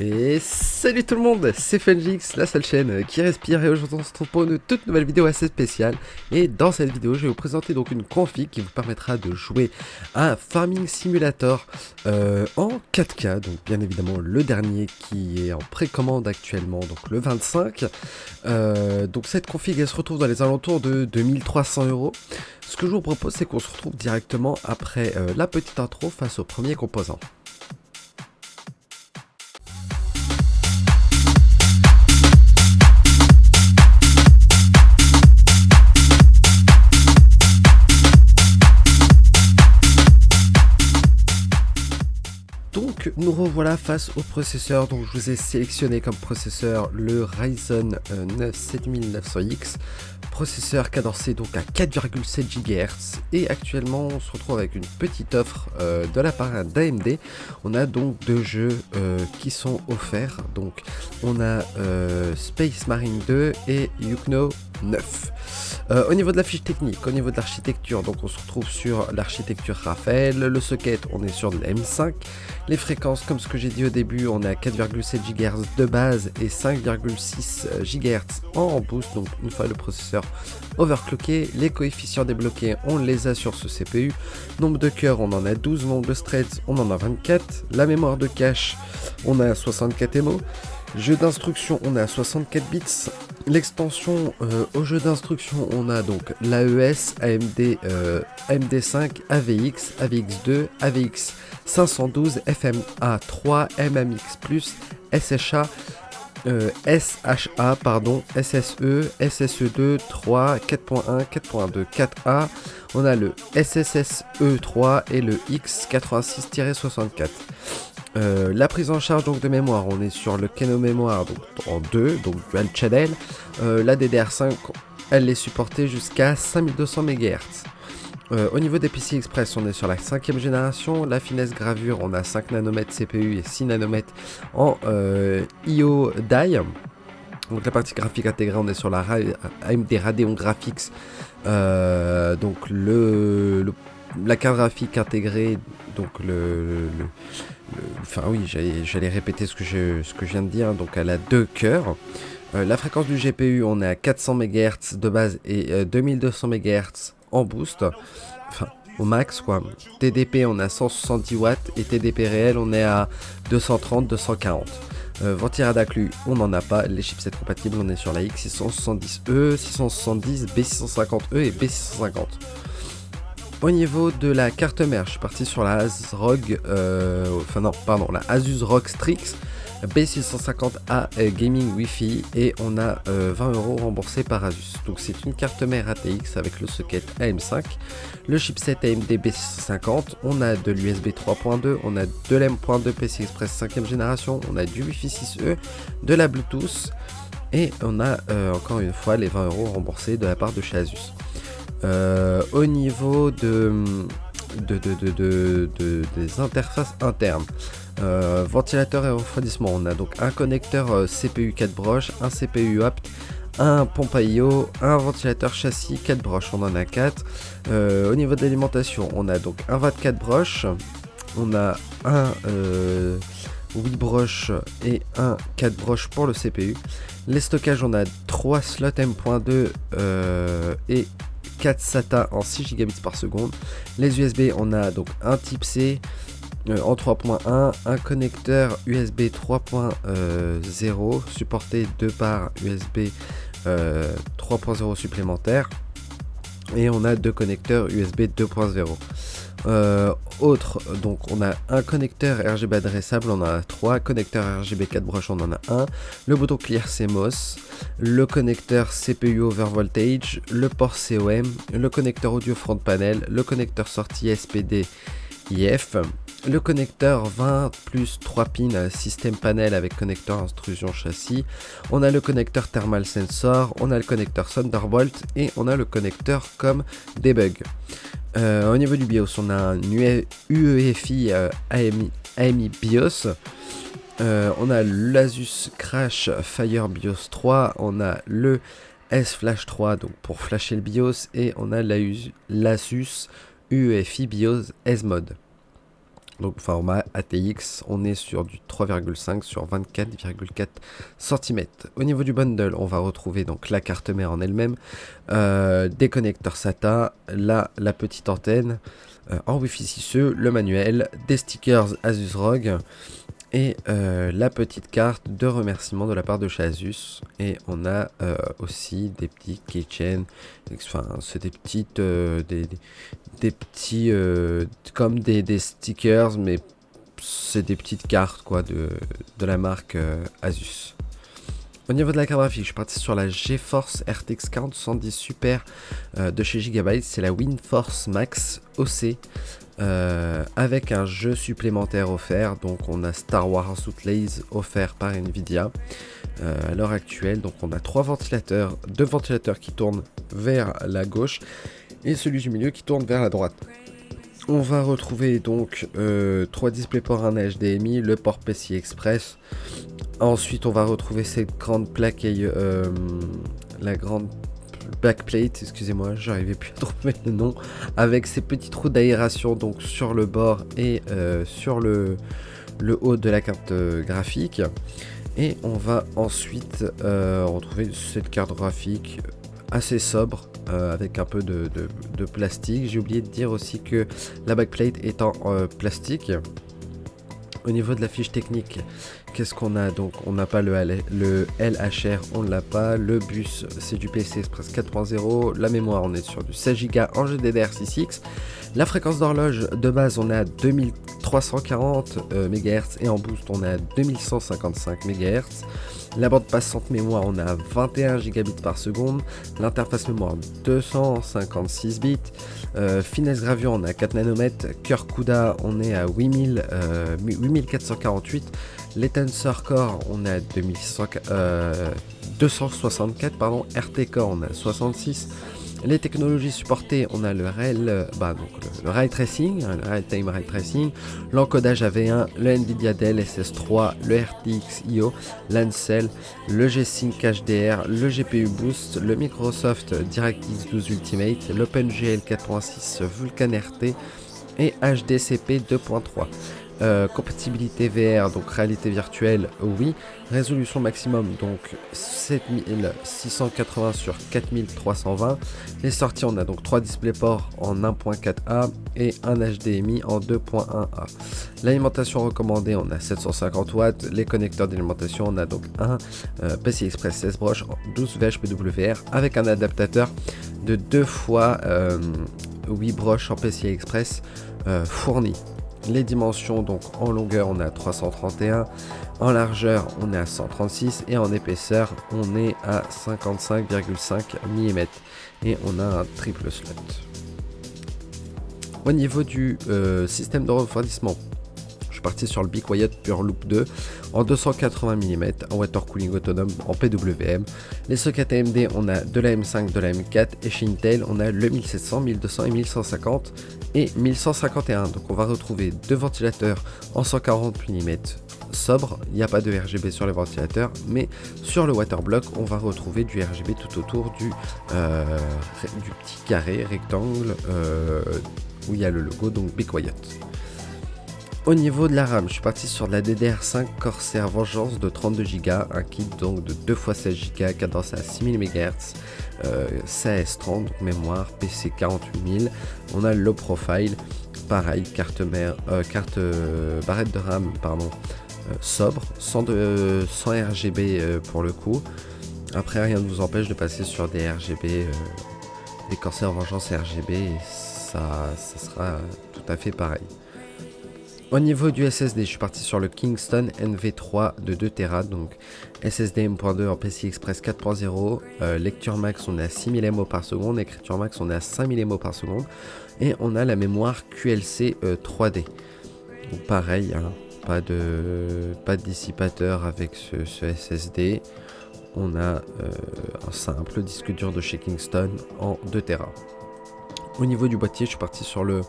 Et salut tout le monde, c'est Fengix, la seule chaîne qui respire, et aujourd'hui on se retrouve pour une toute nouvelle vidéo assez spéciale. Et dans cette vidéo je vais vous présenter donc une config qui vous permettra de jouer à Farming Simulator en 4K, donc bien évidemment le dernier qui est en précommande actuellement, donc le 25. Donc cette config elle se retrouve dans les alentours de 2300 €. Ce que je vous propose c'est qu'on se retrouve directement après la petite intro face au premier composant. Donc nous revoilà face au processeur. Donc je vous ai sélectionné comme processeur le Ryzen 9 7900X, processeur cadencé donc à 4,7 GHz, et actuellement on se retrouve avec une petite offre de la part d'AMD. On a donc deux jeux qui sont offerts. Donc on a Space Marine 2 et Yukno 9. Au niveau de la fiche technique, au niveau de l'architecture, donc on se retrouve sur l'architecture Raphaël. Le socket, on est sur de la M5. Les fréquences, comme ce que j'ai dit au début, on a 4,7 GHz de base et 5,6 GHz en boost, donc une fois le processeur overclocké. Les coefficients débloqués, on les a sur ce CPU. Nombre de cœurs, on en a 12. Nombre de threads, on en a 24. La mémoire de cache, on a 64 MO. Jeu d'instruction, on a 64 bits. L'extension au jeu d'instruction, on a donc l'AES, AMD, AMD5, AVX, AVX2, AVX 512, FMA3, MMX+, SHA, SHA, pardon, SSE, SSE2, 3, 4.1, 4.2, 4A. On a le SSSE3 et le X86-64. La prise en charge donc de mémoire, on est sur le Keno mémoire donc en 2, donc dual channel. La DDR5, elle est supportée jusqu'à 5200 MHz. Au niveau des PCI Express, on est sur la 5e génération. La finesse gravure, on a 5 nanomètres CPU et 6 nanomètres en IO die. Donc la partie graphique intégrée, on est sur la AMD Radeon Graphics. Donc la carte graphique intégrée, donc enfin oui, j'allais répéter ce que je viens de dire. Donc elle a deux cœurs. La fréquence du GPU, on est à 400 MHz de base et 2200 MHz en boost, enfin au max quoi. TDP, on est à 170 watts et TDP réel, on est à 230, 240. Ventilation d'acclu, on n'en a pas. Les chipsets compatibles, on est sur la X670E, 670, B650E et B650. Au niveau de la carte mère, je suis parti sur la ASRoG, la Asus ROG Strix B650A Gaming Wi-Fi, et on a 20 € remboursés par Asus. Donc c'est une carte mère ATX avec le socket AM5, le chipset AMD B650, on a de l'USB 3.2, on a de l'M.2 PCI Express 5e génération, on a du Wi-Fi 6E, de la Bluetooth, et on a encore une fois les 20 € remboursés de la part de chez Asus. Au niveau des interfaces internes, ventilateur et refroidissement, on a donc un connecteur CPU 4 broches, un CPU opt, un pompe à IO, un ventilateur châssis 4 broches, on en a 4. Au niveau de l'alimentation, on a donc un 24 broches, on a un 8 broches et un 4 broches pour le CPU. Les stockages, on a 3 slots M.2 et 4 SATA en 6 gigabits par seconde. Les USB, on a donc un type C en 3.1, un connecteur USB 3.0 supporté 2 par USB 3.0 supplémentaires, et on a 2 connecteurs USB 2.0. Autre, donc on a un connecteur RGB adressable, on en a 3, connecteur RGB 4 broches, on en a 1, le bouton clear CMOS, le connecteur CPU over voltage, le port COM, le connecteur audio front panel, le connecteur sortie SPD IF, le connecteur 20 plus 3 pins système panel avec connecteur intrusion châssis, on a le connecteur thermal sensor, on a le connecteur Thunderbolt, et on a le connecteur comme debug. Au niveau du BIOS, on a un UEFI AMI BIOS, on a l'Asus Crash Fire BIOS 3, on a le S-Flash 3 donc pour flasher le BIOS, et on a l'Asus UEFI BIOS S-Mode. Donc format ATX, on est sur du 3,5 sur 24,4 cm. Au niveau du bundle, on va retrouver donc la carte mère en elle-même, des connecteurs SATA, la petite antenne en Wi-Fi 6E, le manuel, des stickers Asus ROG et la petite carte de remerciement de la part de chez Asus. Et on a aussi des petits keychains, enfin c'est des petites des petits comme des stickers, mais c'est des petites cartes quoi de la marque Asus. Au niveau de la carte graphique, je suis parti sur la GeForce RTX 4070 Super de chez Gigabyte. C'est la WindForce Max OC avec un jeu supplémentaire offert. Donc on a Star Wars Outlays offert par Nvidia à l'heure actuelle. Donc on a deux ventilateurs qui tournent vers la gauche et celui du milieu qui tourne vers la droite. On va retrouver donc 3 DisplayPort, un HDMI, le port PCI Express. Ensuite, on va retrouver cette grande plaque et la grande backplate, excusez-moi, j'arrivais plus à trouver le nom, avec ces petits trous d'aération donc sur le bord et sur le haut de la carte graphique. Et on va ensuite retrouver cette carte graphique assez sobre avec un peu de plastique. J'ai oublié de dire aussi que la backplate est en plastique. Au niveau de la fiche technique, qu'est-ce qu'on a? Donc on n'a pas le LHR, on ne l'a pas. Le bus, c'est du PCI Express 4.0. La mémoire, on est sur du 16 Go en GDDR6X. La fréquence d'horloge de base, on est à 2340 MHz et en boost, on est à 2155 MHz. La bande passante mémoire, on est à 21 gigabits par seconde. L'interface mémoire, 256 bits. Finesse gravure, on est à 4 nanomètres. Cœur CUDA, on est à 8448. Les Tensor Core, on est à 264. RT Core, on est à 66. Les technologies supportées, on a le Ray Tracing, le Real Time Ray Tracing, l'encodage AV1, le Nvidia DLSS 3, le RTX IO, l'Ancel, le G-Sync HDR, le GPU Boost, le Microsoft DirectX 12 Ultimate, l'OpenGL 4.6 Vulkan RT et HDCP 2.3. Compatibilité VR, donc réalité virtuelle, oui. Résolution maximum, donc 7680 sur 4320. Les sorties, on a donc 3 DisplayPort en 1.4A et un HDMI en 2.1A. L'alimentation recommandée, on a 750 watts. Les connecteurs d'alimentation, on a donc un PCI Express 16 broches 12 VHPWR avec un adaptateur de 2 fois 8 broches en PCI Express fourni. Les dimensions, donc en longueur on est à 331, en largeur on est à 136 et en épaisseur on est à 55,5 mm et on a un triple slot. Au niveau du système de refroidissement, je suis parti sur le Be Quiet Pure Loop 2 en 280 mm, en water cooling autonome en PWM. Les sockets AMD, on a de la M5, de la M4 et chez Intel on a le 1700, 1200 et 1150 et 1151. Donc on va retrouver deux ventilateurs en 140 mm sobre, il n'y a pas de RGB sur les ventilateurs, mais sur le waterblock on va retrouver du RGB tout autour du petit carré rectangle où il y a le logo, donc Be Quiet. Au niveau de la RAM, je suis parti sur de la DDR5 Corsair Vengeance de 32 Go, un kit donc de 2 x 16 Go, cadence à 6000 MHz, CS30, donc mémoire, PC 48000, on a le low profile, pareil, barrette de RAM, sobre, sans RGB pour le coup. Après, rien ne vous empêche de passer sur des RGB, des Corsair Vengeance RGB, et ça sera tout à fait pareil. Au niveau du SSD, je suis parti sur le Kingston NV3 de 2 Tera, donc SSD M.2 en PCI Express 4.0, lecture max on est à 6000 MO par seconde, écriture max on est à 5000 MO par seconde, et on a la mémoire QLC 3D. Donc pareil, hein, pas de dissipateur avec ce SSD, on a un simple disque dur de chez Kingston en 2 Tera. Au niveau du boîtier, je suis parti sur le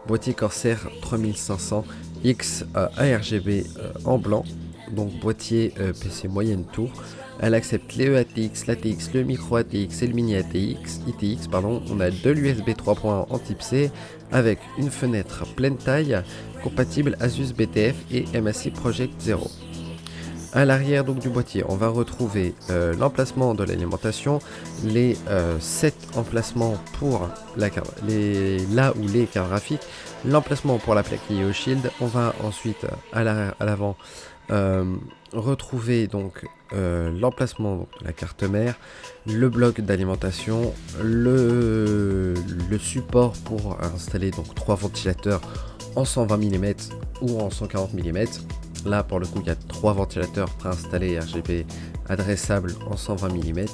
boîtier Corsair 3500X ARGB en blanc. donc boîtier PC moyenne tour. Elle accepte les EATX, l'ATX, le micro ATX et le mini ATX, ITX pardon. On a de l'USB 3.1 en type C avec une fenêtre pleine taille compatible Asus BTF et MSI Project Zero. À l'arrière donc du boîtier, on va retrouver l'emplacement de l'alimentation, les 7 emplacements pour là où les cartes graphiques, l'emplacement pour la plaque IO Shield. On va ensuite à l'avant retrouver donc l'emplacement de la carte mère, le bloc d'alimentation, le support pour installer donc 3 ventilateurs en 120 mm ou en 140 mm. Là pour le coup il y a 3 ventilateurs préinstallés RGB adressables en 120 mm.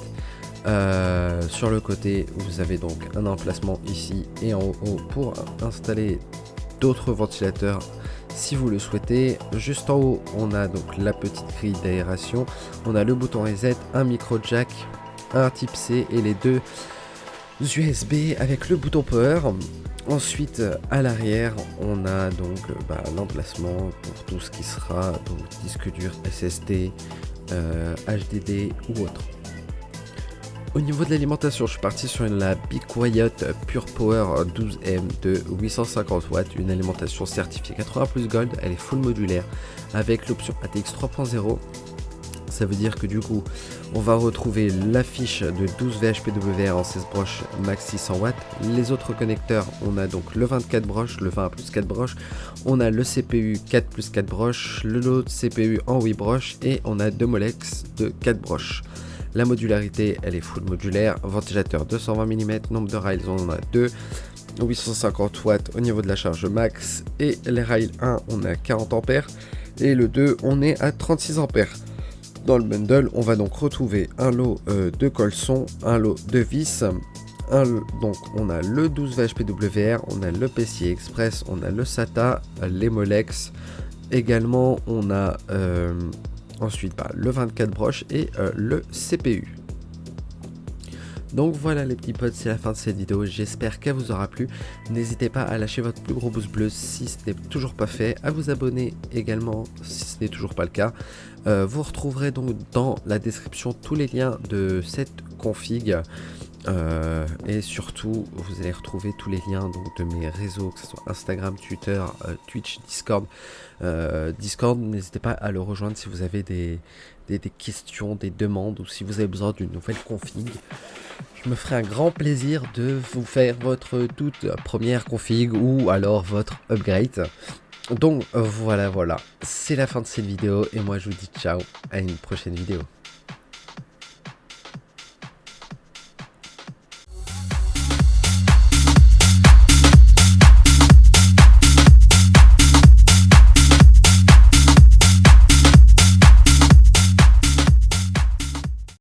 Sur le côté vous avez donc un emplacement ici et en haut pour installer d'autres ventilateurs si vous le souhaitez. Juste en haut on a donc la petite grille d'aération, on a le bouton reset, un micro jack, un type C et les 2 USB avec le bouton power. Ensuite à l'arrière on a donc l'emplacement pour tout ce qui sera donc disque dur SSD, HDD ou autre. Au niveau de l'alimentation, je suis parti sur la Be Quiet Pure Power 12M de 850 watts, une alimentation certifiée 80 plus Gold. Elle est full modulaire avec l'option ATX 3.0. Ça veut dire que du coup on va retrouver la fiche de 12 VHPWR en 16 broches max 600 watts. Les autres connecteurs, on a donc le 24 broches, le 20 plus 4 broches, on a le CPU 4 plus 4 broches, l'autre CPU en 8 broches et on a 2 Molex de 4 broches. La modularité elle est full modulaire, ventilateur 220 mm, nombre de rails on en a 2, 850 watts au niveau de la charge max et les rails 1 on a 40 ampères et le 2 on est à 36 ampères. Dans le bundle, on va donc retrouver un lot de colsons, un lot de vis. Donc on a le 12 VHPWR, on a le PCI Express, on a le SATA, les Molex. Également, on a ensuite le 24 broches et le CPU. Donc voilà les petits potes, c'est la fin de cette vidéo, j'espère qu'elle vous aura plu. N'hésitez pas à lâcher votre plus gros pouce bleu si ce n'est toujours pas fait, à vous abonner également si ce n'est toujours pas le cas. Vous retrouverez donc dans la description tous les liens de cette config. Et surtout vous allez retrouver tous les liens donc de mes réseaux, que ce soit Instagram, Twitter, Twitch, Discord. Discord, n'hésitez pas à le rejoindre si vous avez des questions, des demandes ou si vous avez besoin d'une nouvelle config. Je me ferai un grand plaisir de vous faire votre toute première config ou alors votre upgrade. Donc voilà, c'est la fin de cette vidéo et moi je vous dis ciao à une prochaine vidéo.